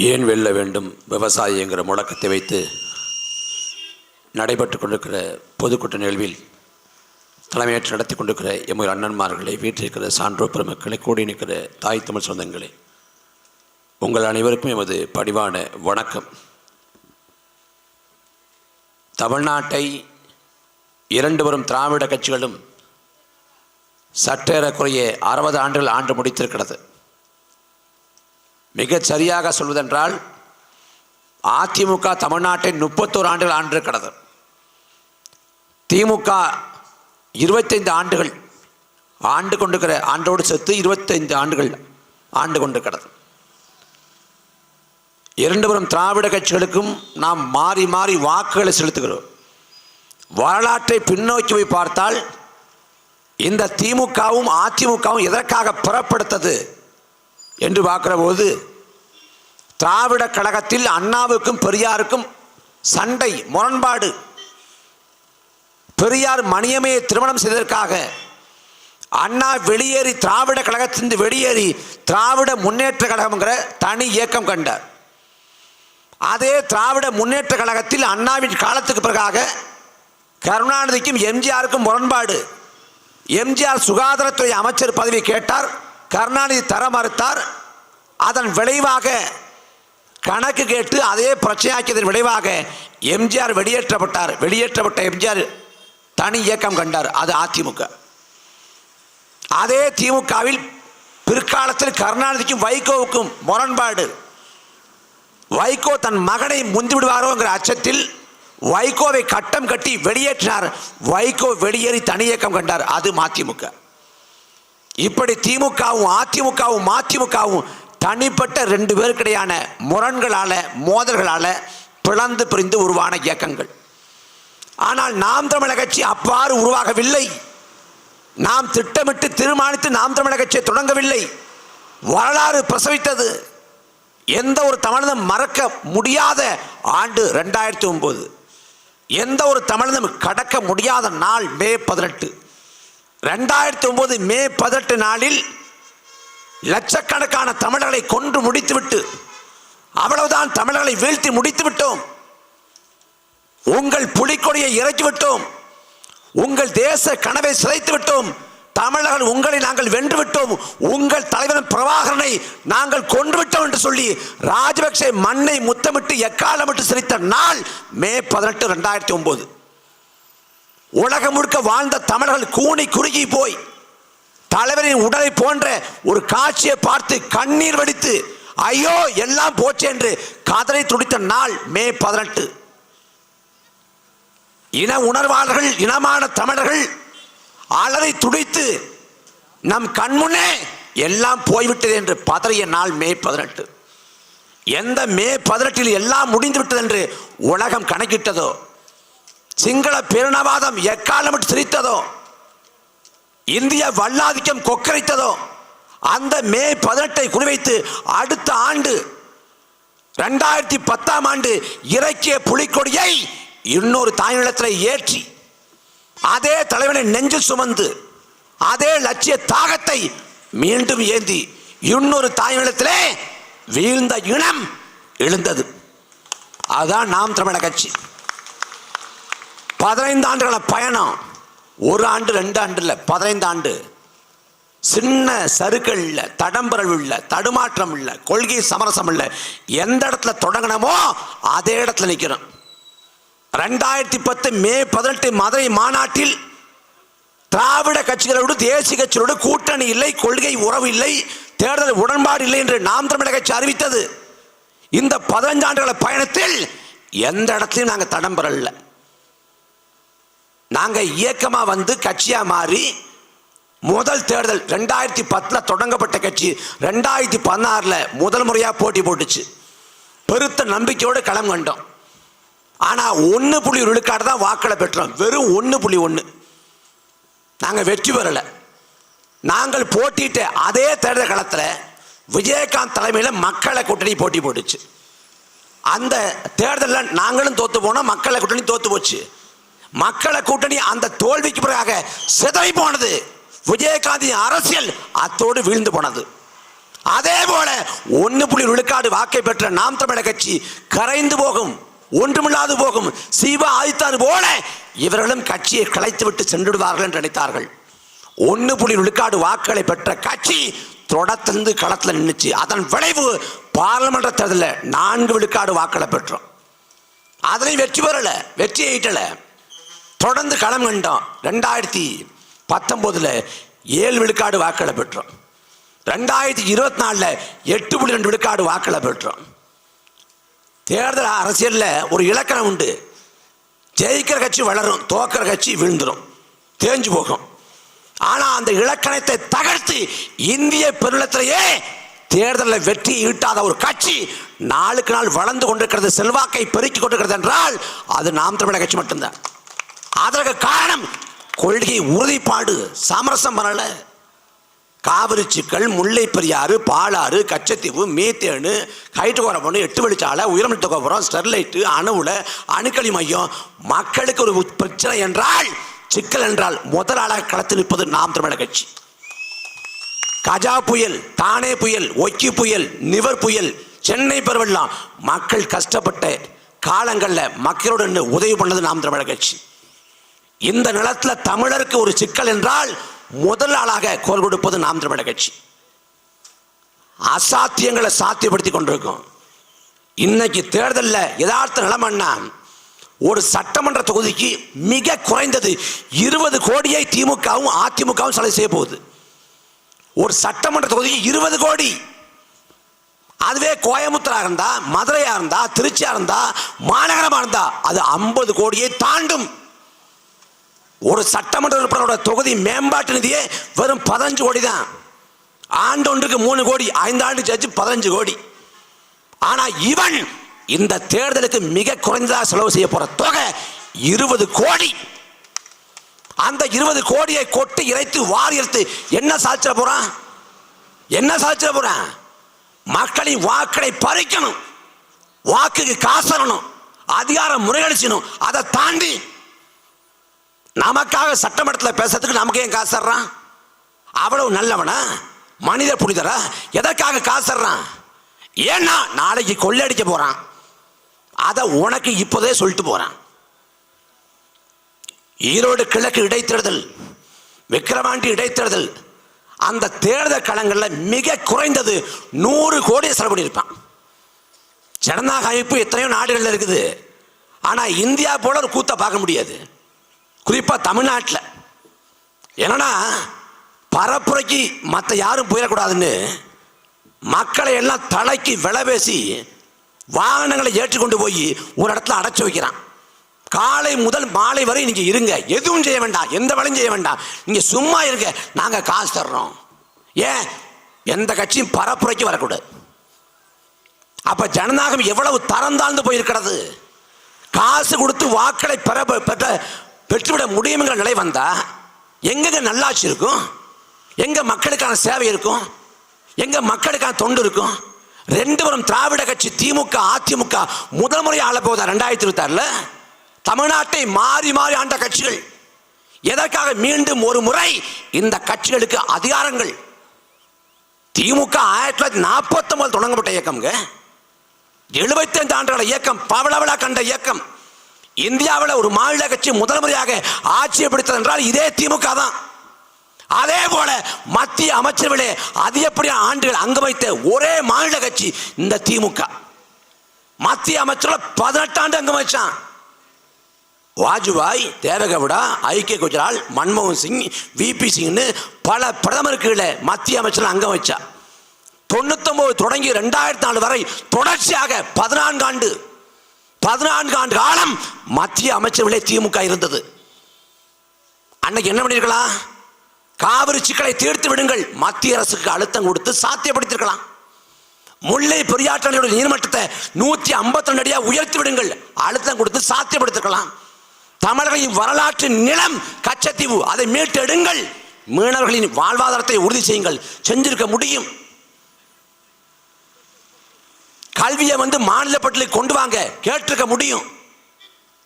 ஏன் வெல்ல வேண்டும் விவசாயி என்கிற முழக்கத்தை வைத்து நடைபெற்று கொண்டிருக்கிற பொதுக்கூட்ட நிகழ்வில் தலைமையேற்று நடத்தி கொண்டிருக்கிற எமது அண்ணன்மார்களை, வீட்டிருக்கிற சான்றோர் பெருமக்களை, கூடி நிற்கிற தாய் தமிழ் சொந்தங்களே, உங்கள் அனைவருக்கும் எமது பணிவான வணக்கம். தமிழ்நாட்டை இரண்டு வரும் திராவிட கட்சிகளும் சற்றேறக்குறைய 60 ஆண்டுகள் ஆண்டு முடித்திருக்கிறது. மிகச் சரியாக சொல்வதென்றால் அதிமுக தமிழ்நாட்டை 31 ஆண்டுகள் ஆண்டிருக்கிறது. திமுக 25 ஆண்டுகள் ஆண்டு கொண்டிருக்கிற, ஆண்டோடு சேர்த்து 25 ஆண்டுகள் ஆண்டு கொண்டிருக்கிறது. இரண்டு வரும் திராவிட கட்சிகளுக்கும் நாம் மாறி மாறி வாக்குகளை செலுத்துகிறோம். வரலாற்றை பின்னோக்கி போய் பார்த்தால் இந்த திமுகவும் அதிமுகவும் எதற்காக புறப்படுத்தது என்று பார்க்கிற போது, திராவிட கழகத்தில் அண்ணாவுக்கும் பெரியாருக்கும் சண்டை, முரண்பாடு. பெரியார் மணியம்மையை திருமணம் செய்ததற்காக அண்ணா வெளியேறி, திராவிட கழகத்திலிருந்து வெளியேறி திராவிட முன்னேற்ற கழகம்ங்கிற தனி இயக்கம் கண்டார். அதே திராவிட முன்னேற்ற கழகத்தில் அண்ணாவின் காலத்துக்கு பிறகாக கருணாநிதிக்கும் எம்ஜிஆருக்கும் முரண்பாடு. எம்ஜிஆர் சுகாதாரத்துறை அமைச்சர் பதவி கேட்டார், கருணாநிதி தர மறுத்தார். அதன் விளைவாக கணக்கு கேட்டு அதே பிரச்சனையாக்கியதன் விளைவாக எம்ஜிஆர் வெளியேற்றப்பட்டார். வெளியேற்றப்பட்ட எம்ஜிஆர் தனி இயக்கம் கண்டார், அது அதிமுக. அதே திமுகவில் பிற்காலத்தில் கருணாநிதிக்கும் வைகோவுக்கும் முரண்பாடு. வைகோ தன் மகனை முந்திவிடுவாரோங்கிற அச்சத்தில் வைகோவை கட்டம் கட்டி வெளியேற்றினார். வைகோ வெளியேறி தனி இயக்கம் கண்டார், அது மதிமுக. இப்படி திமுகவும் அதிமுகவும் மதிமுகவும் தனிப்பட்ட 2 பேருக்கிடையான முரண்களால, மோதல்களால பிளந்து பிரிந்து உருவான இயக்கங்கள். ஆனால் நாம் தமிழர் கட்சி அவ்வாறு உருவாகவில்லை. நாம் திட்டமிட்டு தீர்மானித்து நாம் தமிழர் கட்சியை தொடங்கவில்லை. வரலாறு பிரசவித்தது. எந்த ஒரு தமிழனும் மறக்க முடியாத ஆண்டு 2009. எந்த ஒரு தமிழனும் கடக்க முடியாத நாள் மே 18. 2009 மே 18 நாளில் லட்சக்கணக்கான தமிழர்களை கொன்று முடித்துவிட்டு, அவ்வளவுதான், தமிழர்களை வீழ்த்தி முடித்து விட்டோம். உங்கள் புலிக்கொடியை இறக்கிவிட்டோம். உங்கள் தேச கனவை சிதைத்து விட்டோம். தமிழர்கள் உங்களை நாங்கள் வென்று விட்டோம். உங்கள் தலைவன் பிரபாகரனை நாங்கள் கொன்றுவிட்டோம் என்று சொல்லி ராஜபக்சே மண்ணை முத்தமிட்டு எக்காலமிட்டு சிரித்த நாள் மே 18, 2009. உலகம் முழுக்க வாழ்ந்த தமிழர்கள் கூனி குறுகி போய் தலைவரின் உடலை போன்ற ஒரு காட்சியை பார்த்து கண்ணீர் வடித்து ஐயோ எல்லாம் போச்சு என்று கதரை துடித்த நாள் மே 18. இன உணர்வாளர்கள், இனமான தமிழர்கள் அலறி துடித்து நம் கண்முன்னே எல்லாம் போய்விட்டது என்று பதறிய நாள் மே 18. எந்த மே 18 எல்லாம் முடிந்துவிட்டது என்று உலகம் கணக்கிட்டதோ, சிங்கள பேரினவாதம் எக்காலமிட்டு சிரித்ததோ, இந்திய வல்லாதிக்கம் கொக்கரித்ததோ, அந்த மே 18 குறிவைத்து அடுத்த ஆண்டு 2010ஆம் ஆண்டு இறக்கிய புலிக்கொடியை இன்னொரு தாய்நிலத்தில் ஏற்றி, அதே தலைவனை நெஞ்சு சுமந்து, அதே லட்சிய தாகத்தை மீண்டும் ஏந்தி இன்னொரு தாய்நிலத்திலே வீழ்ந்த இனம் எழுந்தது. அதுதான் நாம் தமிழர் கட்சி. 15 ஆண்டுகள பயணம். 1 ஆண்டு 2 ஆண்டு இல்லை, 15 ஆண்டு. சின்ன சறுக்கள் இல்லை, தடம்பரல் இல்லை, தடுமாற்றம் இல்லை, கொள்கை சமரசம் இல்லை. எந்த இடத்துல தொடங்கினமோ அதே இடத்துல நிற்கிறோம். 2010 மே 18 மதுரை மாநாட்டில் திராவிட கட்சிகளோடு தேசிய கட்சிகளோடு கூட்டணி இல்லை, கொள்கை உறவு இல்லை, தேர்தல் உடன்பாடு இல்லை என்று நாம் தமிழர் கட்சி அறிவித்தது. இந்த 15 ஆண்டுகள பயணத்தில் எந்த இடத்திலும் நாங்கள் தடம்பரல்ல. நாங்கள் இயக்கமாக வந்து கட்சியாக மாறி முதல் தேர்தல் 2010 தொடங்கப்பட்ட கட்சி 2016 முதல் முறையாக போட்டி போட்டுச்சு. பெருத்த நம்பிக்கையோடு களம் கண்டோம். ஆனால் 1 விழுக்காடு தான் வாக்களை பெற்றோம். வெறும் 1.1. நாங்கள் வெற்றி பெறலை. நாங்கள் போட்டிட்ட அதே தேர்தல் களத்தில் விஜயகாந்த் தலைமையில் மக்களை கூட்டணி போட்டி போட்டுச்சு. அந்த தேர்தலில் நாங்களும் தோற்று போனோம், மக்களை கூட்டணி தோற்று போச்சு. மக்களை கூட்டணி அந்த தோல்விக்கு பிறகாக சிதறி போனது. விஜயகாந்தின் அரசியல் அத்தோடு வீழ்ந்து போனது. அதே போல 1 விழுக்காடு வாக்கை பெற்ற நாம் தமிழர் கட்சி கரைந்து போகும், ஒன்றுமில்லாது போகும். சிவா ஆதித்தார் போல இவர்களும் கட்சியை கலைத்து விட்டு சென்றுடுவார்கள் என்று நினைத்தார்கள். 1 விழுக்காடு வாக்குகளை பெற்ற கட்சி தொடர்ந்து களத்தில் நின்றுச்சு. அதன் விளைவு பாராளுமன்ற தேர்தலில் 4 விழுக்காடு வாக்களை பெற்றோம். அதனையும் வெற்றி பெறல, வெற்றி ஈட்டல. தொடர்ந்து களம் கண்டோம். 2019 7 விழுக்காடு வாக்களை பெற்றோம். 2024 8.2 விழுக்காடு வாக்களை பெற்றோம். தேர்தல் அரசியலில் ஒரு இலக்கணம் உண்டு. ஜெயிக்கிற கட்சி வளரும், தோக்கிற கட்சி விழுந்துடும், தேஞ்சு போகும். ஆனால் அந்த இலக்கணத்தை தகர்த்து இந்திய பெருநிலத்திலேயே தேர்தலில் வெற்றி ஈட்டாத ஒரு கட்சி நாளுக்கு நாள் வளர்ந்து கொண்டிருக்கிறது, செல்வாக்கை பெருக்கிக் கொண்டிருக்கிறது என்றால் அது நாம் தமிழர் கட்சி மட்டும்தான். அதற்கு காரணம் கொள்கை உறுதிப்பாடு, சமரசம் பண்ணல. காவிரி சிக்கல், முல்லை பெரியாறு, பாலாறு, கச்சத்தீவு, மீத்தேனு, ஹைட்ரோகார்பன், 8 வழிச்சாலை, உயர்மின் தொகுப்புறம், ஸ்டெர்லைட்டு, அணுவுல, அணுக்களி மையம், மக்களுக்கு ஒரு பிரச்சனை என்றால், சிக்கல் என்றால் முதலாளாக களத்தில் நிற்பது நாம் தமிழர் கட்சி. கஜா புயல், தானே புயல், ஒக்கி புயல், நிவர் புயல், சென்னை பெருவெள்ளம், மக்கள் கஷ்டப்பட்ட காலங்களில் மக்களுடன் உதவி பண்ணது நாம் தமிழர் கட்சி. இந்த நிலத்தில் தமிழருக்கு ஒரு சிக்கல் என்றால் முதல் ஆளாக குரல் கொடுப்பது நாம் தமிழர் கட்சி. அசாத்தியங்களை சாத்தியப்படுத்தி கொண்டிருக்கும். இன்னைக்கு தேர்தலில் யதார்த்த நிலைமைன்னா ஒரு சட்டமன்ற தொகுதிக்கு மிக குறைந்தது 20 கோடியை திமுகவும் அதிமுகவும் செலவு செய்ய போகுது. ஒரு சட்டமன்ற தொகுதிக்கு 20 கோடி. அதுவே கோயம்புத்தூராக இருந்தா, மதுரையா இருந்தா, திருச்சியா இருந்தா, மாநகரமா இருந்தா அது 50 கோடியை தாண்டும். ஒரு சட்டமன்ற உறுப்பினரோட தொகுதி மேம்பாட்டு நிதியே வெறும் 15 கோடி தான். ஆண்டு ஒன்றுக்கு 3 கோடி, 5 ஆண்டு சேர்த்து 15 கோடி. ஆனா இவன் இந்த தேர்தலுக்கு மிக குறைந்ததாக செலவு செய்ய போற தொகை 20 கோடி. அந்த 20 கோடியை கொட்டி இறைத்து வாரி இறைத்து என்ன சாதிச்சிட போறான்? என்ன சாதிச்சிட போறான்? மக்களின் வாக்களை பறிக்கணும், வாக்குக்கு காசணும், அதிகாரம் முறையடிச்சணும். அதை தாண்டி நமக்காக சட்டமன்றத்தில் பேசுறதுக்கு நமக்கு ஏன் காசுறான்? அவ்வளவு நல்லவனா, மனித புனிதரா? எதற்காக காசுறான்? ஏன்னா நாளைக்கு கொள்ளடிக்க போறான். அதை உனக்கு இப்போதே சொல்லிட்டு போறான். ஈரோடு கிழக்கு இடைத்தேர்தல், விக்கிரவாண்டி இடைத்தேர்தல், அந்த தேர்தல் களங்களில் மிக குறைந்தது 100 கோடி செலவு பண்ணியிருப்பான். ஜனநாயக அமைப்பு எத்தனையோ நாடுகளில் இருக்குது. ஆனால் இந்தியா போல ஒரு கூத்தை பார்க்க முடியாது, குறிப்பாக தமிழ்நாட்டில். என்னன்னா பரப்புரைக்கு மற்ற யாரும் போயிடக்கூடாதுன்னு மக்களை எல்லாம் தலைக்கு விலை பேசி வாகனங்களை ஏற்றிக்கொண்டு போய் ஒரு இடத்துல அடைச்சி வைக்கிறான். காலை முதல் மாலை வரை நீங்க இருங்க, எதுவும் செய்ய வேண்டாம், எந்த வேலையும் செய்ய வேண்டாம், நீங்க சும்மா இருங்க, நாங்க காசு தர்றோம். ஏன்? எந்த கட்சியும் பரப்புரைக்கு வரக்கூடாது. அப்ப ஜனநாயகம் எவ்வளவு தரம் தாழ்ந்து போயிருக்கிறது. காசு கொடுத்து வாக்களை பெற்றுவிட முடியுங்கிற நிலை வந்தா எங்க நல்லாட்சி இருக்கும்? எங்க மக்களுக்கான சேவை இருக்கும்? எங்க மக்களுக்கான தொண்டு இருக்கும்? 2 பேரும் திராவிட கட்சி திமுக அதிமுக முதல் முறை ஆள போதா 2026 தமிழ்நாட்டை மாறி மாறி ஆண்ட கட்சிகள். எதற்காக மீண்டும் ஒரு முறை இந்த கட்சிகளுக்கு அதிகாரங்கள்? திமுக 1949 தொடங்கப்பட்ட இயக்கம், 75 ஆண்டுகள இயக்கம், பவளவளா கண்ட இயக்கம். இந்தியாவில் ஒரு மாநில கட்சி முதல் முறையாக ஆட்சியை பிடித்தது என்றால் இதே திமுக தான். அதே போல மத்திய அமைச்சர்களே அதிகப்படியான ஆண்டுகள் அங்கு வைத்த ஒரே மாநில கட்சி இந்த திமுக. மத்திய அமைச்சர்கள் 18 ஆண்டு அங்கு வச்சான். வாஜ்பாய், தேவகவுடா, ஐக்கிய குஜரால், மன்மோகன் சிங், விபி சிங்னு பல பிரதமருக்கு மத்திய அமைச்சர்கள் அங்கம் வச்சா. 99 தொடங்கி 2004 வரை தொடர்ச்சியாக 14 ஆண்டு காலம் மத்திய அமைச்சர்களே திமுக இருந்தது. அன்னைக்கு என்ன பண்ணிருக்கலாம்? காவிரி சிக்கலை தீர்த்து விடுங்கள், மத்திய அரசுக்கு அழுத்தம் கொடுத்து சாத்தியப்படுத்திருக்கலாம். முல்லை பெரியாற்று நீர்மட்டத்தை 152 அடியாக உயர்த்தி விடுங்கள், அழுத்தம் கொடுத்து சாத்தியப்படுத்திருக்கலாம். தமிழர்களின் வரலாற்று நிலம் கச்சத்தீவு, அதை மீட்டெடுங்கள், மீனவர்களின் வாழ்வாதாரத்தை உறுதி செய்யுங்கள், செஞ்சிருக்க முடியும். கல்வியை மாநில பட்டியலுக்கு கொண்டு வாங்க, கேட்டிருக்க முடியும்.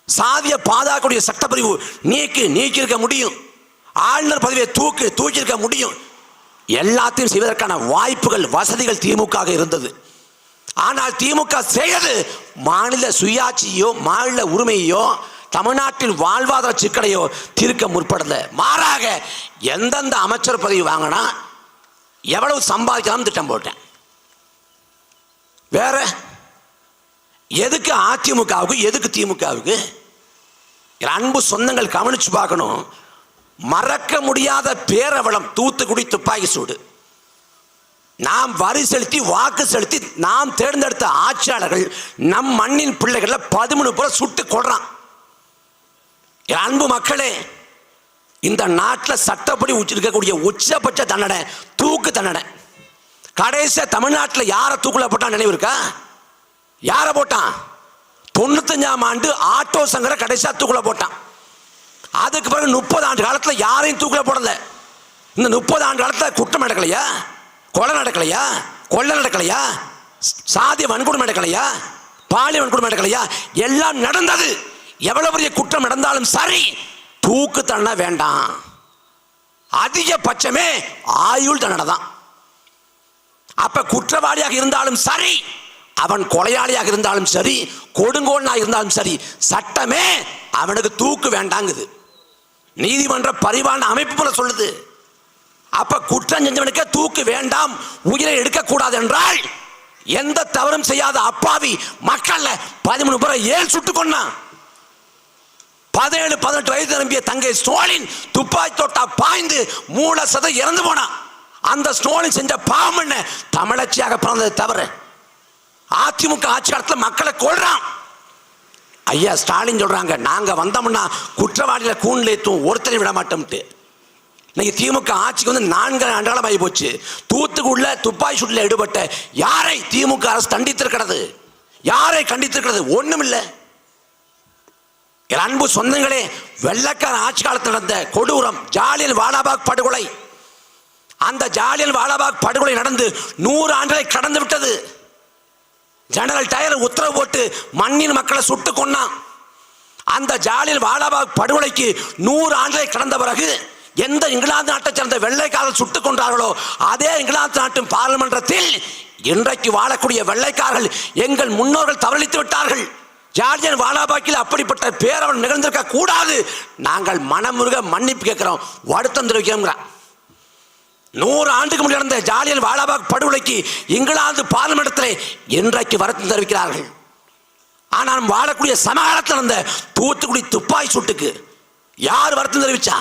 சாதிய பாதுகாக்கக்கூடிய சட்டப்பிரிவு நீக்கி இருக்க முடியும். ஆளுநர் பதவியை தூக்கியிருக்க முடியும். எல்லாத்தையும் செய்வதற்கான வாய்ப்புகள், வசதிகள் திமுக இருந்தது. ஆனால் திமுக செய்தது மாநில சுயாட்சியோ மாநில உரிமையோ தமிழ்நாட்டில் வாழ்வாதார சிக்கலையோ தீர்க்க முற்படல. மாறாக எந்தெந்த அமைச்சர் பதவி வாங்கினா எவ்வளவு சம்பாதிக்கலாம் திட்டம் போட்டேன். வேற எதுக்கு அதிமுகவுக்கு, எதுக்கு திமுகவுக்கு? அன்பு சொந்தங்கள் கவனிச்சு பார்க்கணும். மறக்க முடியாத பேரவலம் தூத்துக்குடி துப்பாக்கி சூடு. நாம் வரி செலுத்தி வாக்கு செலுத்தி நாம் தேர்ந்தெடுத்த ஆட்சியாளர்கள் நம் மண்ணின் பிள்ளைகளை 13 பேரை சுட்டு கொள்றான். அன்பு மக்களே, இந்த நாட்டில் சட்டப்படி இருக்கக்கூடிய உச்சபட்ச தண்டனை தூக்கு தண்டனை. கடைசியா தமிழ்நாட்டில் யாரை தூக்குல போட்டான் நினைவு இருக்கா? யாரை போட்டான்? 95ஆம் ஆண்டு ஆட்டோ சங்கரை கடைசியா தூக்குல போட்டான். அதுக்கு பிறகு 30 ஆண்டு காலத்தில் யாரையும் தூக்குல போடல. இந்த 30 ஆண்டு காலத்தில் குற்றம் நடக்கலையா? கொலை நடக்கலையா? கொள்ளை நடக்கலையா? சாதி வன்கொடுமை நடக்கலையா? பாலியல் வன்கொடுமை நடக்கலையா? எல்லாம் நடந்தது. எவ்வளவு பெரிய குற்றம் நடந்தாலும் சரி, தூக்கு தண்டனை வேண்டாம். அதிகபட்சமே ஆயுள் தண்டனை தான். அப்ப குற்றவாளியாக இருந்தாலும் சரி, அவன் கொலையாளியாக இருந்தாலும் சரி, கொடுங்கோலனாக இருந்தாலும் சரி, சட்டமே அவனுக்கு தூக்கு வேண்டாங்குது. நீதிமன்ற பரிபாலன அமைப்பு போல சொல்லுது. அப்ப குற்றம் செஞ்சவனுக்கு தூக்கு வேண்டாம், உயிரை எடுக்கக்கூடாது என்றால் எந்த தவறும் செய்யாத அப்பாவி மக்கள் 13 பேரை ஏன் சுட்டுக் கொண்டான்? 17-18 வயது நிரம்பிய தங்கை ஸ்டாலின் துப்பாக்கி தோட்டா பாய்ந்து மூலசத இறந்து போனான். அந்த ஸ்டாலின் செஞ்ச பாவம் என்ன? தமிழச்சியாக பிறந்தது தவிர அதிமுக ஆட்சி காலத்தில் மக்களை கொள்றான். ஐயா ஸ்டாலின் சொல்றாங்க, நாங்க வந்தோம்னா குற்றவாளிகளை கூண்டில் ஏற்றுவோம், ஒருத்தரை விட மாட்டோம்ட்டு. இன்னைக்கு திமுக ஆட்சிக்கு வந்து 4 ஆண்டுகாலம் ஆகி போச்சு. தூத்துக்குள்ள துப்பாக்கி சூட்டில் ஈடுபட்ட யாரை திமுக அரசு கண்டித்திருக்கிறது? யாரை கண்டித்திருக்கிறது? ஒண்ணும் இல்லை. அன்பு சொந்தங்களே, வெள்ளக்கார ஆட்சி காலத்தில் நடந்த கொடூரம் ஜாலியன் வாலாபாக் படுகொலை. அந்த ஜாலியன் வாலாபாக் படுகொலை நடந்து 100 ஆண்டுகளை கடந்து விட்டது. ஜெனரல் டயர் உத்தரவு போட்டு மண்ணின் மக்களை சுட்டு கொன்னான். அந்த ஜாலியன் வாலாபாக் படுகொலைக்கு 100 ஆண்டுகளை கடந்த பிறகு எந்த இங்கிலாந்து நாட்டை சேர்ந்த வெள்ளைக்காரர்கள் சுட்டுக் கொண்டார்களோ அதே இங்கிலாந்து நாட்டின் பார்லிமென்றத்தில் இன்றைக்கு வாழக்கூடிய வெள்ளைக்காரர்கள் எங்கள் முன்னோர்கள் தவறளித்து விட்டார்கள். ஜாலியன் வாலாபாக்கில் அப்படிப்பட்ட பேரவன் நிகழ்ந்திருக்க கூடாது. நாங்கள் மனமுருக மன்னிப்பு கேட்கிறோம், வருத்தம் தெரிவிக்கிறோம். 100 ஆண்டுக்கு முன்னாடி நடந்த ஜாலியன் வாலாபாக் படுகொலைக்கு இங்கிலாந்து பார்லிமெண்டத்தில் இன்றைக்கு வருத்தம் தெரிவிக்கிறார்கள். ஆனால் வாழக்கூடிய சமகாலத்தில் நடந்த தூத்துக்குடி துப்பாக்கி சூட்டுக்கு யார் வருத்தம் தெரிவிச்சா?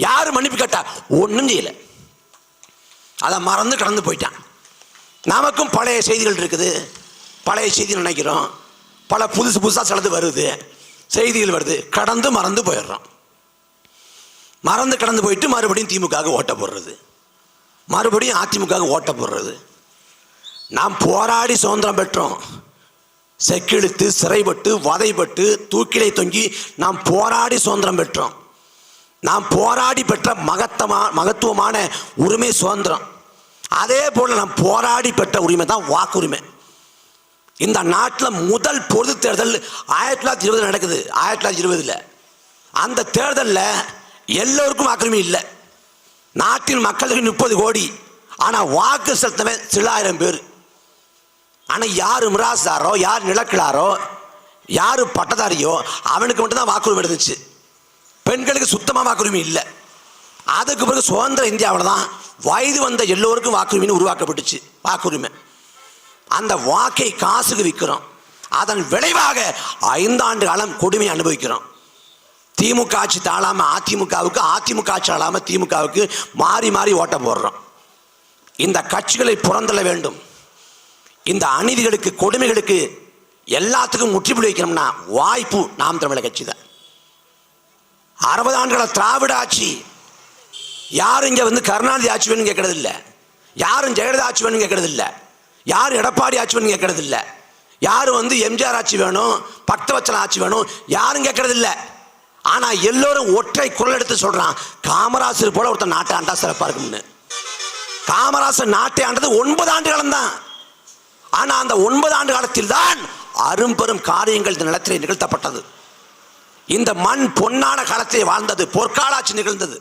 யாரு மன்னிப்பு கேட்டா? ஒன்றும் செய்யல. அதை மறந்து கடந்து போயிட்டான். நமக்கும் பழைய செய்திகள் இருக்குது, பழைய செய்தி நினைக்கிறோம், பல புதுசாக சிலது வருது, செய்திகள் வருது, கடந்து மறந்து போயிடுறோம். மறந்து கடந்து போயிட்டு மறுபடியும் திமுக ஓட்ட போடுறது, மறுபடியும் அதிமுக ஓட்ட போடுறது. நாம் போராடி சுதந்திரம் பெற்றோம். செக்கிழுத்து சிறைப்பட்டு வதைப்பட்டு தூக்கிலை தொங்கி நாம் போராடி சுதந்திரம் பெற்றோம். நாம் போராடி பெற்ற மகத்துவமான உரிமை சுதந்திரம். அதே போல நாம் போராடி பெற்ற உரிமை தான் வாக்குரிமை. இந்த நாட்டில் முதல் பொது தேர்தல் 1920 நடக்குது. 1920 அந்த தேர்தலில் எல்லோருக்கும் வாக்குரிமை இல்லை. நாட்டின் மக்களுக்கு 30 கோடி, ஆனால் வாக்கு செலுத்தவே சில ஆயிரம் பேர். ஆனால் யார் மிராஸ்தாரோ, யார் நிலக்கிழாரோ, யார் பட்டதாரியோ அவனுக்கு மட்டும்தான் வாக்குரிமை இருந்துச்சு. பெண்களுக்கு சுத்தமாக வாக்குரிமை இல்லை. அதுக்கு பிறகு சுதந்திர இந்தியாவில் தான் வயது வந்த எல்லோருக்கும் வாக்குரிமைன்னு உருவாக்கப்பட்டுச்சு. வாக்குரிமை அந்த வாக்கை காசுக்கு விற்கிறோம். அதன் விளைவாக 5 ஆண்டு காலம் கொடுமை அனுபவிக்கிறோம். திமுக ஆட்சி தாழாம அதிமுகவுக்கு, அதிமுக ஆட்சி தாழாம திமுகவுக்கு மாறி மாறி ஓட்ட போடுறோம். இந்த கட்சிகளை புறந்தள்ள வேண்டும். இந்த அநீதிகளுக்கு, கொடுமைகளுக்கு எல்லாத்துக்கும் முற்றுப்புள்ளி வைக்கணும்னா வாய்ப்பு நாம் தமிழர் கட்சி தான். 60 ஆண்டுகள திராவிட ஆட்சி. யாரும் இங்கே வந்து கருணாநிதி ஆட்சி வேணும்னு கேட்கறது இல்லை, யாரும் ஜெயலலிதா ஆட்சி வேணும்னு கேட்கறது இல்லை, யாரும் எடப்பாடி ஆட்சி வேணும்னு கேட்கறது இல்லை, யாரும் வந்து எம்ஜிஆர் ஆட்சி வேணும், பக்தவச்சல ஆட்சி வேணும், யாரும் கேட்கறது இல்லை. ஆனால் எல்லோரும் ஒற்றை குரல் எடுத்து சொல்றான், காமராசர் போல ஒருத்தர் நாட்டை ஆண்டா சிறப்பா இருக்கும்னு. காமராசர் நாட்டை ஆண்டது 9 ஆண்டு காலம் தான். ஆனால் அந்த 9 ஆண்டு காலத்தில் தான் அரும்பெரும் காரியங்கள் இந்த நிலத்திலே நிகழ்த்தப்பட்டது. இந்த மண் பொன்னான காலத்திலே வாழ்ந்தது, பொற்காலாட்சி நிகழ்ந்தது.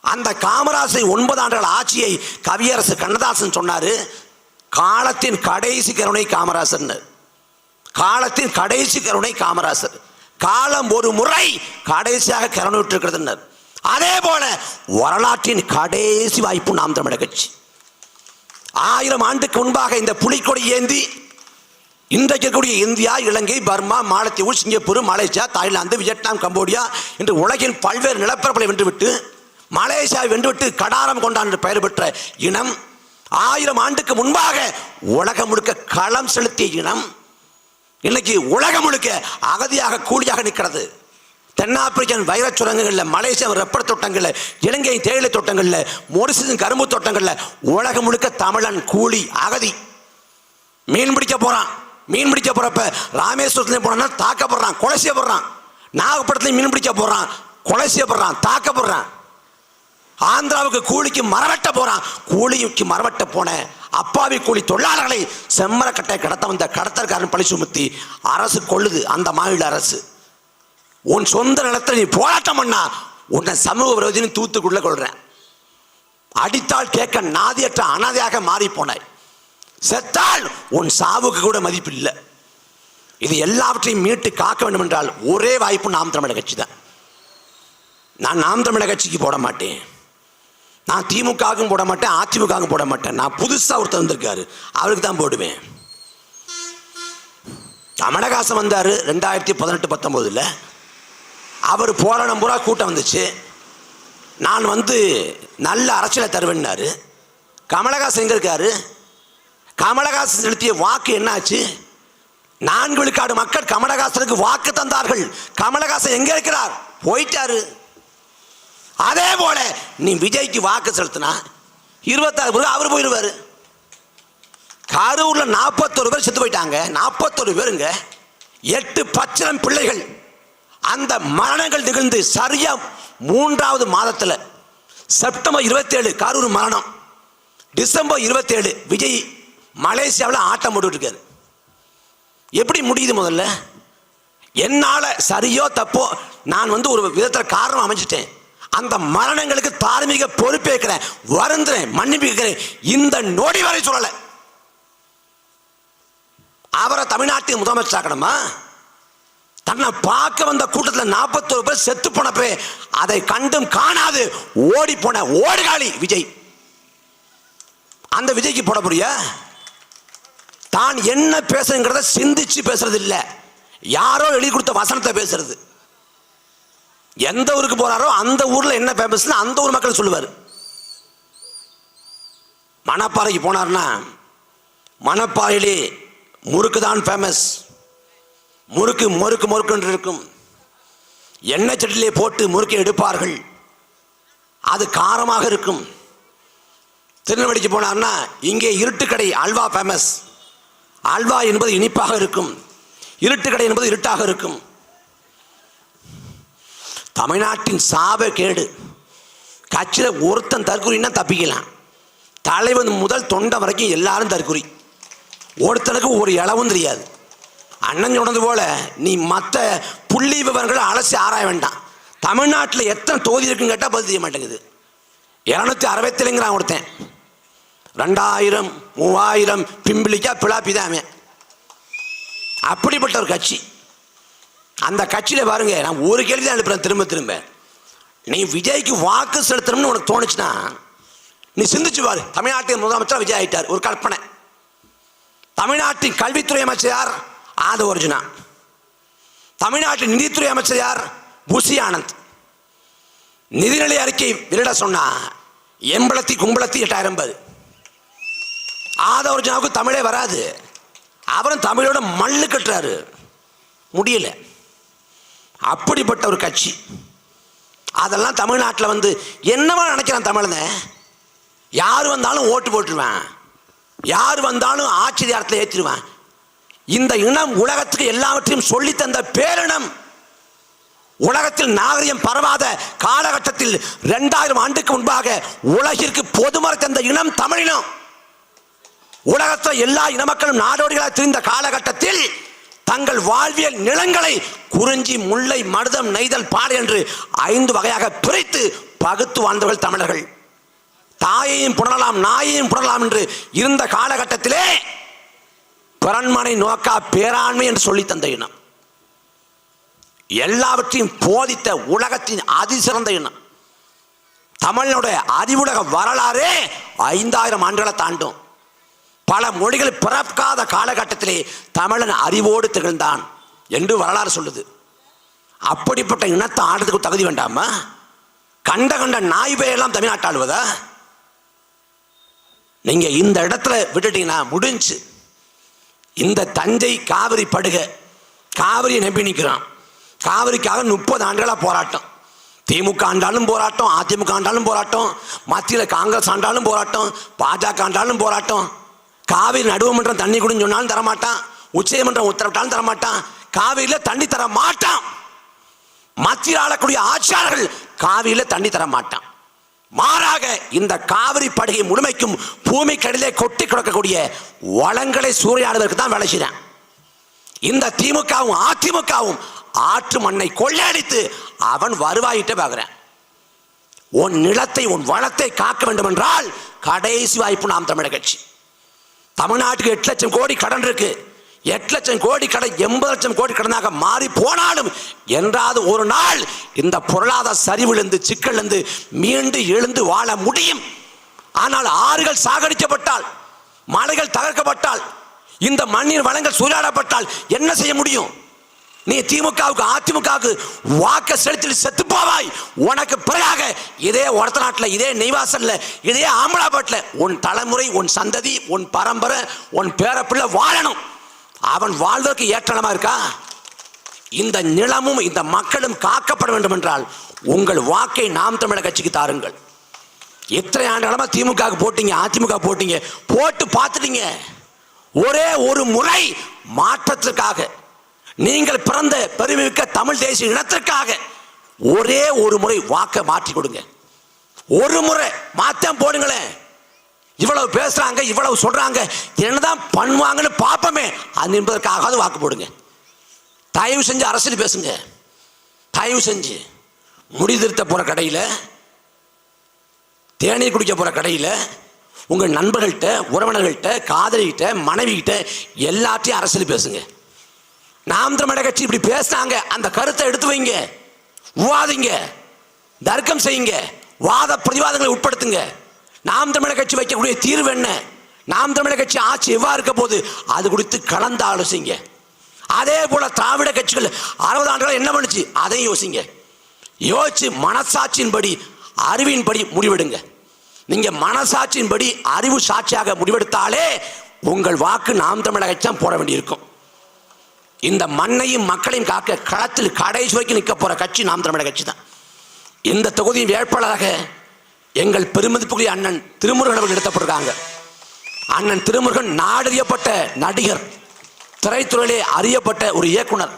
அந்த காமராசை 9 ஆண்டுகள் ஆட்சியை கவியரசு கண்ணதாசன் சொன்னாரு, காலத்தின் கடைசி கருணை காமராசர். காலத்தின் கடைசி கருணை காமராசர். காலம் ஒரு முறை கடைசியாக கருணை விட்டிருக்கிறது. அதே போல வரலாற்றின் கடைசி வாய்ப்பு நாம் தமிழர் கட்சி. 1000 ஆண்டுக்கு முன்பாக இந்த புலிக்கொடி ஏந்தி இன்றைக்கு இருக்கக்கூடிய இந்தியா, இலங்கை, பர்மா, மாலத்தீவு, Singapore, Malaysia, Thailand, Vietnam, Cambodia என்று உலகின் பல்வேறு நிலப்பரப்புகளை வென்றுவிட்டு, மலேசியாவை வென்றுவிட்டு கடாரம் கொண்டான் என்று பெயர் பெற்ற இனம், 1000 ஆண்டுக்கு முன்பாக உலகம் முழுக்க களம் செலுத்திய இனம் இன்னைக்கு உலகம் முழுக்க அகதியாக கூலியாக நிற்கிறது. தென்னாப்பிரிக்கன் வைரச் சுரங்கங்களில், மலேசியா ரப்பர் தோட்டங்களில், இலங்கை தேயிலை தோட்டங்களில், மொரிஷியஸ் கரும்பு தோட்டங்களில் உலகம் முழுக்க தமிழன் கூலி அகதி. மீன் பிடிக்க போறான். மீன் பிடிக்க போறப்ப ராமேஸ்வரத்துலேயும் போனா தாக்கப்படுறான், கொலை செய்யப்படுறான். நாகப்பட்டினத்துலையும் மீன் பிடிக்க போறான், கொலை செய்யப்படுறான், தாக்கப்படுறான். ஆந்திராவுக்கு கூலிக்கு மரவெட்ட போறான். கூலிக்கு மரவெட்ட போன அப்பாவி கூலி தொழிலாளர்களை செம்மரக்கட்டை கடத்த வந்த கடத்தற்காரன் பழி சுமத்தி அரசு கொள்ளுது. அந்த மாநில அரசு உன் சொந்த நிலத்தில் நீ போராட்டம் பண்ணா உன்னை சமூக விரோதின்னு தூத்துக்குள்ள கொள்றேன். அடித்தால் கேட்க நாதியற்ற அனாதையாக மாறி போனாய். செத்தால் உன் சாவுக்கு கூட மதிப்பு இல்லை. இது எல்லாவற்றையும் மீட்டு காக்க வேண்டும் என்றால் ஒரே வாய்ப்பு நாம் தமிழர் கட்சி தான். நான் நாம் தமிழர் கட்சிக்கு போட மாட்டேன். நான் திமுகவும் போட மாட்டேன், அதிமுகவும் போட மாட்டேன். நான் புதுசா ஒருத்தர் வந்திருக்காரு, அவருக்கு தான் போடுவேன். கமலஹாசன் வந்தாரு 2018-19. அவர் போராடம் பூரா கூட்டம் வந்துச்சு. நான் நல்ல அரசியலை தருவேன்னாரு. கமலஹாசன் எங்க இருக்காரு? கமலஹாசன் செலுத்திய வாக்கு என்னாச்சு? 4 விழுக்காடு மக்கள் கமலஹாசனுக்கு வாக்கு தந்தார்கள். கமலஹாசன் எங்க இருக்கிறார்? போயிட்டாரு. அதே போல நீ விஜய்க்கு வாக்கு செலுத்தினா 26 பேர் அவர் போயிடுவாரு. கரூர்ல 41 பேர் செத்து போயிட்டாங்க. 41 பேருங்க, 8 பச்சிளம் பிள்ளைகள். அந்த மரணங்கள் நிகழ்ந்து சரியா 3வது மாதத்தில் செப்டம்பர் 27 கரூர் மரணம். டிசம்பர் 27 விஜய் மலேசியாவில் ஆட்டம் போட்டு இருக்காரு. எப்படி முடியுது? முதல்ல என்னால சரியோ தப்போ நான் ஒரு விதத்தில் காரணம் அமைச்சிட்டேன். அந்த மரணங்களுக்கு தார்மீக பொறுப்பேற்கிறேன், வருந்துறேன், மன்னிப்பு கேட்கிறேன். இந்த நொடி வரை சொல்லல. அவரை தமிழ்நாட்டின் முதலமைச்சர் ஆக்கணுமா? தன்னை பார்க்க வந்த கூட்டத்தில் 41 பேர் செத்து போனப்பே அதை கண்டும் காணாது ஓடி போன ஓடுகாலி விஜய். அந்த விஜய்க்கு போட புரிய தான் என்ன பேசுறத சிந்திச்சு பேசுறது இல்ல, யாரோ எழுதி கொடுத்த வசனத்தை பேசுறது. எந்த ஊருக்கு போறாரோ அந்த ஊர்ல என்ன ஃபேமஸ் அந்த ஊர் மக்கள் சொல்லுவார். மணப்பாறைக்கு போனார்னா மணப்பாறையிலே முறுக்கு தான் ஃபேமஸ். முறுக்கு மொறுக்கு மொறுக்கு இருக்கும். எண்ணெய் சட்டிலே போட்டு முறுக்கை எடுப்பார்கள், அது காரமாக இருக்கும். திருநெல்வேலிக்கு போனார்னா இங்கே இருட்டுக்கடை அல்வா ஃபேமஸ். அல்வா என்பது இனிப்பாக இருக்கும், இருட்டுக்கடை என்பது இருட்டாக இருக்கும். தமிழ்நாட்டின் சாப கேடு. கட்சியில் ஒருத்தன் தற்குறின்னா தப்பிக்கலாம். தலைவன் முதல் தொண்டை வரைக்கும் எல்லாரும் தற்குறி. ஒருத்தனுக்கு ஒரு இளவும் தெரியாது. அண்ணன் சொன்னது போல நீ மற்ற புள்ளி விவரங்களை அலசி ஆராய வேண்டாம். தமிழ்நாட்டில் எத்தனை தொகுதி இருக்குன்னு கேட்டால் பதில் செய்ய மாட்டேங்குது. 267ங்கிறான் ஒருத்தன். 2000 3000 பிம்பிளிக்கா பிளாப்பி தான். அப்படிப்பட்ட ஒரு கட்சி. அந்த கட்சியில் பாருங்க, நான் ஒரு கேள்வி தான் எழுப்புறேன் திரும்ப திரும்ப. நீ விஜய்க்கு வாக்கு செலுத்தணும்னு உனக்கு தோணுச்சுன்னா நீ சிந்திச்சு பாரு. தமிழ்நாட்டின் முதலமைச்சர் விஜய் ஆயிட்டார், ஒரு கற்பனை. தமிழ்நாட்டின் கல்வித்துறை அமைச்சர் யார்? ஆதவ அர்ஜுனா. தமிழ்நாட்டின் நிதித்துறை அமைச்சர் யார்? புசி ஆனந்த். நிதிநிலை அறிக்கை வெளியிட சொன்னா எம்பளத்தி கும்பளத்தி 8050. ஆதவ அர்ஜுனாவுக்கு தமிழே வராது. அவரும் தமிழோட மல்லு கட்டுறாரு, முடியல. அப்படிப்பட்ட ஒரு கட்சி. அதெல்லாம் தமிழ்நாட்டில் என்னவா நினைக்கிறான் தமிழன? யார் வந்தாலும் ஓட்டு போட்டுருவேன், யார் வந்தாலும் ஆட்சி அதிகாரத்தில் ஏற்றிடுவேன். இந்த இனம் உலகத்துக்கு எல்லாவற்றையும் சொல்லி தந்த பேரினம். உலகத்தில் நாகரிகம் பரவாத காலகட்டத்தில் 2000 ஆண்டுக்கு முன்பாக உலகிற்கு பொதுமறை தந்த இனம் தமிழினம். உலகத்தில் எல்லா இன மக்களும் நாடோடிகளாக திரிந்த காலகட்டத்தில் தங்கள் வாழ்வியல் நிலங்களை குறிஞ்சி, முல்லை, மருதம், நெய்தல், பாலை என்று 5 வகையாக பிரித்து பகுத்து வாழ்ந்தவர்கள் தமிழர்கள். தாயையும் புணரலாம் நாயையும் புணரலாம் என்று இருந்த காலகட்டத்திலே பிறன்மனை நோக்கா பேராண்மை என்று சொல்லி தந்த இனம், எல்லாவற்றையும் போதித்த உலகத்தின் அதிசிறந்த இனம். தமிழனுடைய அறிவுலக வரலாறே 5000 ஆண்டுகளை தாண்டும். பல மொழிகள் பிறக்காத காலகட்டத்திலே தமிழன் அறிவோடு திகழ்ந்தான் என்று வரலாறு சொல்லுது. அப்படிப்பட்ட இனத்தை ஆடுறதுக்கு தகுதி வேண்டாமா? கண்ட கண்ட நாய் பெயரெல்லாம் தமிழ்நாட்டு ஆளுவதா? நீங்க இந்த இடத்துல விட்டுட்டீங்கன்னா முடிஞ்சு. இந்த தஞ்சை காவிரி படுகை, காவிரியை நம்பி நிற்கிறான். காவிரிக்காக 30 ஆண்டுகளா போராட்டம். திமுக ஆண்டாலும் போராட்டம், அதிமுக ஆண்டாலும் போராட்டம், மத்தியில் காங்கிரஸ் ஆண்டாலும் போராட்டம், பாஜக ஆண்டாலும் போராட்டம். காவிரி நடுவமன்றம் தண்ணி குடின்னு சொன்னாலும் தரமாட்டான், உச்சநீதிமன்றம் உத்தரவிட்டாலும் தரமாட்டான், காவிரியில் தண்ணி தர மாட்டான். மத்தியில் ஆளக்கூடிய ஆட்சியாளர்கள் காவிரியில் தண்ணி தர மாட்டான். மாறாக இந்த காவிரி படுகை முழுமைக்கும் பூமி கடிலே கொட்டி கிடக்கக்கூடிய வளங்களை சூறையாடுவதற்கு தான் வேலை செய்யறான். இந்த திமுகவும் அதிமுகவும் ஆற்று மண்ணை கொள்ளையடித்து அவன் வருவாயிட்ட பார்க்கிறேன். உன் நிலத்தை உன் வளத்தை காக்க வேண்டும் என்றால் கடைசி வாய்ப்பு நாம் தமிழர் கட்சி. தமிழ்நாட்டுக்கு 8 லட்சம் கோடி கடன் இருக்கு. 8 லட்சம் கோடி கடன் 80 லட்சம் கோடி கடனாக மாறி போனாலும் என்றாவது ஒரு நாள் இந்த பொருளாதார சரிவிலிருந்து சிக்கலிருந்து மீண்டு எழுந்து வாழ முடியும். ஆனால் ஆறுகள் சாகடிக்கப்பட்டால், மலைகள் தகர்க்கப்பட்டால், இந்த மண்ணின் வளங்கள் சூறையாடப்பட்டால் என்ன செய்ய முடியும்? நீ திமுகவுக்கு அதிமுகவுக்கு வாக்க செலுத்தி செத்து போவாய். உனக்கு பிறகாக இதே ஒரத்த நாட்டில், இதே நெய்வாசல்ல, இதே ஆம்பலாப்பட்டில் உன் தலைமுறை, உன் சந்ததி, உன் பரம்பரை, உன் பேரப்பிள்ளை வாழணும். அவன் வாழ்வதற்கு ஏற்றமா இருக்கா? இந்த நிலமும் இந்த மக்களும் காக்கப்பட வேண்டும் என்றால் உங்கள் வாக்கை நாம் தமிழர் கட்சிக்கு தாருங்கள். எத்தனை ஆண்டு காலமா திமுக போட்டீங்க, அதிமுக போட்டீங்க, போட்டு பார்த்துட்டீங்க. ஒரே ஒரு முறை மாற்றத்திற்காக, நீங்கள் பிறந்த பெருமைமிக்க தமிழ் தேசிய இனத்திற்காக ஒரே ஒரு முறை வாக்கை மாற்றி கொடுங்க. ஒரு முறை மாற்றம் போடுங்களேன். இவ்வளவு பேசுறாங்க, இவ்வளவு சொல்றாங்க, என்னதான் பண்ணுவாங்கன்னு பார்ப்போமே அது என்பதற்காக வாக்கு போடுங்க. தயவு செஞ்சு அரசியல் பேசுங்க. தயவு செஞ்சு முடி திருத்த போற கடையில், தேநீர் குடிக்க போற கடையில், உங்க நண்பர்கள்ட்ட, உறவினர்கள்ட்ட, காதலிகிட்ட, மனைவிகிட்ட எல்லாத்தையும் அரசியல் பேசுங்க. நாம் தமிழர் கட்சி இப்படி பேசினாங்க, அந்த கருத்தை எடுத்து வைங்க, விவாதிங்க, தர்க்கம் செய்யுங்க, வாத பிரதிவாதங்களை உட்படுத்துங்க. நாம் தமிழர் கட்சி வைக்கக்கூடிய தீர்வு என்ன, நாம் தமிழர் கட்சி ஆட்சி எவ்வாறு இருக்க போது அது குறித்து கலந்து ஆலோசிங்க. அதே போல திராவிட கட்சிகள் 60 ஆண்டுகள் என்ன பண்ணுச்சு அதையும் யோசிங்க. யோசிச்சு மனசாட்சியின்படி, அறிவின்படி முடிவெடுங்க. நீங்க மனசாட்சியின்படி அறிவு சாட்சியாக முடிவெடுத்தாலே உங்கள் வாக்கு நாம் தமிழர் கட்சி தான் போட வேண்டியிருக்கும். இந்த மண்ணையும் மக்களையும் காக்க களத்தில் கடைசி வரைக்கும் நிற்க போற கட்சி நாம் தமிழர் கட்சி தான். இந்த தொகுதியின் வேட்பாளராக எங்கள் பெருமதிப்புக்குரிய அண்ணன் திருமுருகன் அவர்கள் நிறுத்தப்பட்டிருக்காங்க. அண்ணன் திருமுருகன் நாடறியப்பட்ட நடிகர், திரைத்துறையிலே அறியப்பட்ட ஒரு இயக்குனர்,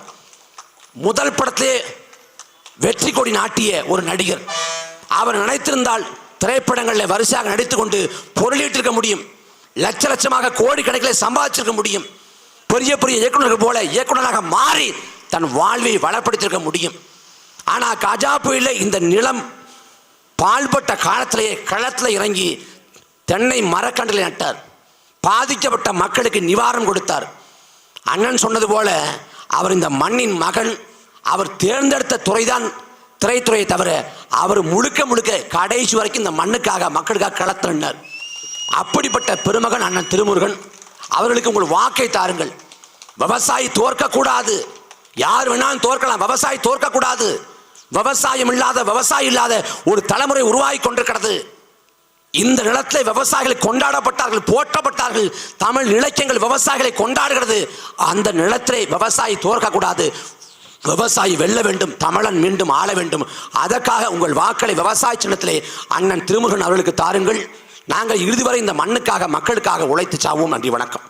முதல் படத்திலே வெற்றி கொடி நாட்டிய ஒரு நடிகர். அவர் நினைத்திருந்தால் திரைப்படங்களில் வரிசையாக நடித்துக் கொண்டு பொருளீட்டிருக்க முடியும். லட்ச லட்சமாக கோடிக்கணக்கில் சம்பாதிச்சிருக்க முடியும். பெரிய பெரிய இயக்குநர்கள் போல இயக்குநராக மாறி தன் வாழ்வை வளப்படுத்திருக்க முடியும். ஆனால் கஜா புயலில் இந்த நிலம் பாழ்பட்ட காலத்திலேயே களத்தில் இறங்கி தென்னை மரக்கன்றை நட்டார். பாதிக்கப்பட்ட மக்களுக்கு நிவாரணம் கொடுத்தார். அண்ணன் சொன்னது போல அவர் இந்த மண்ணின் மகன். அவர் தேர்ந்தெடுத்த துறைதான் திரைத்துறையை தவிர அவர் முழுக்க முழுக்க கடைசி வரைக்கும் இந்த மண்ணுக்காக மக்களுக்காக களத்தில் நின்றார். அப்படிப்பட்ட பெருமகன் அண்ணன் திருமுருகன் அவர்களுக்கு உங்கள் வாக்கை தாருங்கள். விவசாயி தோற்கக்கூடாது. யார் வேணாலும் தோற்கலாம், விவசாயி தோற்கக்கூடாது. விவசாயம் இல்லாத, விவசாயி இல்லாத ஒரு தலைமுறை உருவாகி கொண்டிருக்கிறது. இந்த நிலத்தில் விவசாயிகள் கொண்டாடப்பட்டார்கள், போற்றப்பட்டார்கள். தமிழ் இலக்கியங்கள் விவசாயிகளை கொண்டாடுகிறது. அந்த நிலத்திலே விவசாயி தோற்கக்கூடாது. விவசாயி வெல்ல வேண்டும், தமிழன் மீண்டும் ஆள வேண்டும். அதற்காக உங்கள் வாக்களை விவசாய சின்னத்திலே அண்ணன் திருமுருகன் அவர்களுக்கு தாருங்கள். நாங்கள் இறுதி வரை இந்த மண்ணுக்காக, மக்களுக்காக உழைத்து சாவோம். நன்றி, வணக்கம்.